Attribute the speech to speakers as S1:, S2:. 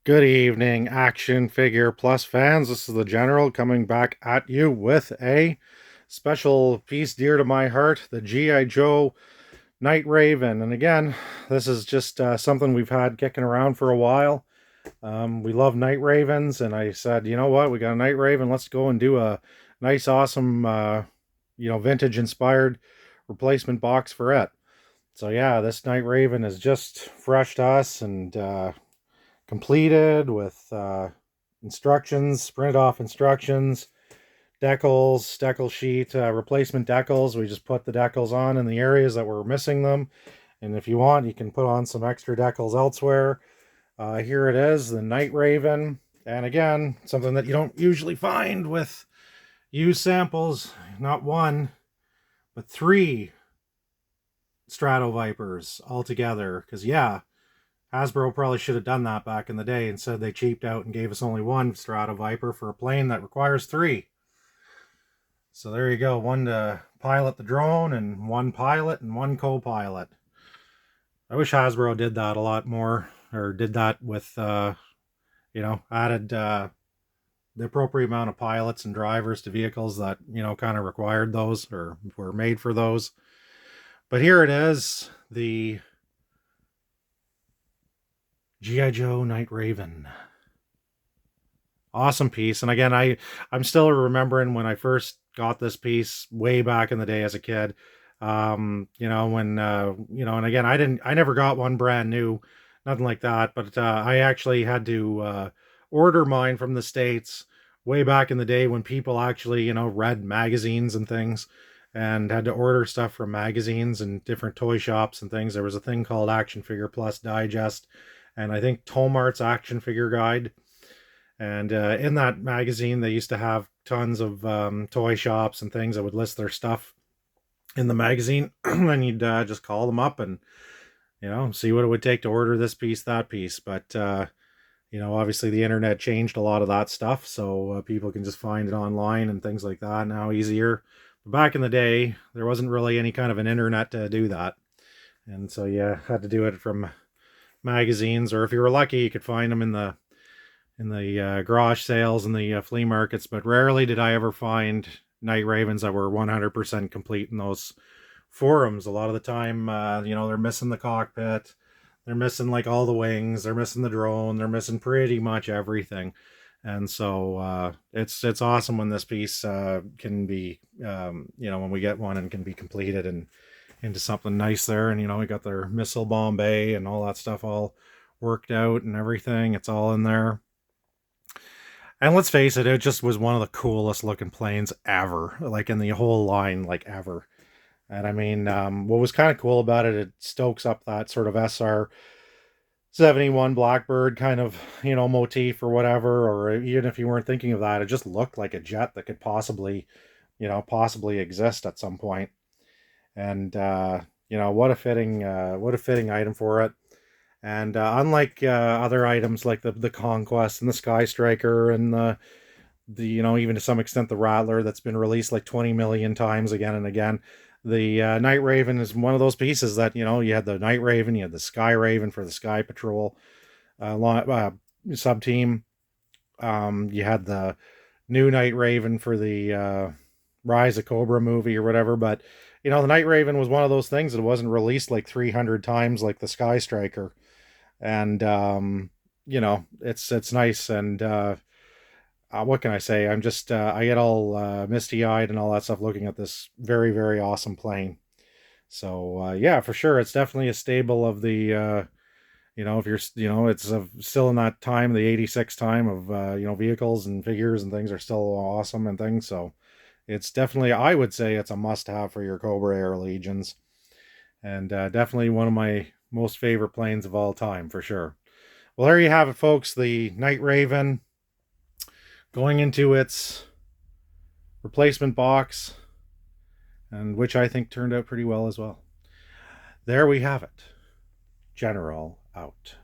S1: Good evening, action figure plus fans. This is the General coming back at you with a special piece dear to my heart, the G.I. Joe Night Raven. And again, this is just something we've had kicking around for a while. We love Night Ravens, and I said, you know what, we got a Night Raven. Let's go and do a nice, awesome, vintage inspired replacement box for it. So yeah, this Night Raven is just fresh to us and completed with instructions, printed off instructions, decal sheet, replacement decals. We just put the decals on in the areas that were missing them. And if you want, you can put on some extra decals elsewhere. Here it is, the Night Raven. And again, something that you don't usually find with used samples. Not one, but three Strato Vipers altogether. Because yeah, Hasbro probably should have done that back in the day. Instead, they cheaped out and gave us only one Strata Viper for a plane that requires three. So there you go. One to pilot the drone, and one pilot, and one co-pilot. I wish Hasbro did that a lot more, or did that with, added the appropriate amount of pilots and drivers to vehicles that, kind of required those or were made for those. But here it is, the G.I. Joe Night Raven. Awesome piece. And again, I'm still remembering when I first got this piece way back in the day as a kid. And again, I never got one brand new, nothing like that. But I actually had to order mine from the States way back in the day when people actually, read magazines and things, and had to order stuff from magazines and different toy shops and things. There was a thing called Action Figure Plus Digest, and I think Tomart's Action Figure Guide. And in that magazine, they used to have tons of toy shops and things that would list their stuff in the magazine. And you'd just call them up and, see what it would take to order this piece, that piece. But, obviously the internet changed a lot of that stuff. So people can just find it online and things like that now easier. But back in the day, there wasn't really any kind of an internet to do that. And so you had to do it from magazines, or if you were lucky, you could find them in the garage sales and the flea markets. But rarely did I ever find Night Ravens that were 100% complete in those forums. A lot of the time, they're missing the cockpit, they're missing like all the wings, they're missing the drone, they're missing pretty much everything. And so it's awesome when this piece can be, when we get one and can be completed and into something nice there. And we got their missile bomb bay and all that stuff all worked out and everything. It's all in there. And let's face it, it just was one of the coolest looking planes ever, like in the whole line, like ever. And I mean, what was kind of cool about it, it stokes up that sort of SR 71 Blackbird kind of, motif or whatever, or even if you weren't thinking of that, it just looked like a jet that could possibly exist at some point. And, what a fitting item for it. And unlike other items like the Conquest and the Sky Striker and the even to some extent the Rattler that's been released like 20 million times again and again, the Night Raven is one of those pieces that, you had the Night Raven, you had the Sky Raven for the Sky Patrol sub team. You had the new Night Raven for the Rise of Cobra movie or whatever. But, the Night Raven was one of those things that wasn't released like 300 times like the Sky Striker. And it's nice. And what can I say, I'm just I get all misty-eyed and all that stuff looking at this very, very awesome plane. So yeah, for sure, it's definitely a stable of the if you're it's still in that time, the 86 time of vehicles and figures and things are still awesome and things. So it's definitely, I would say it's a must-have for your Cobra Air Legions. And definitely one of my most favorite planes of all time, for sure. Well, there you have it, folks. The Night Raven going into its replacement box, and which I think turned out pretty well as well. There we have it. General out.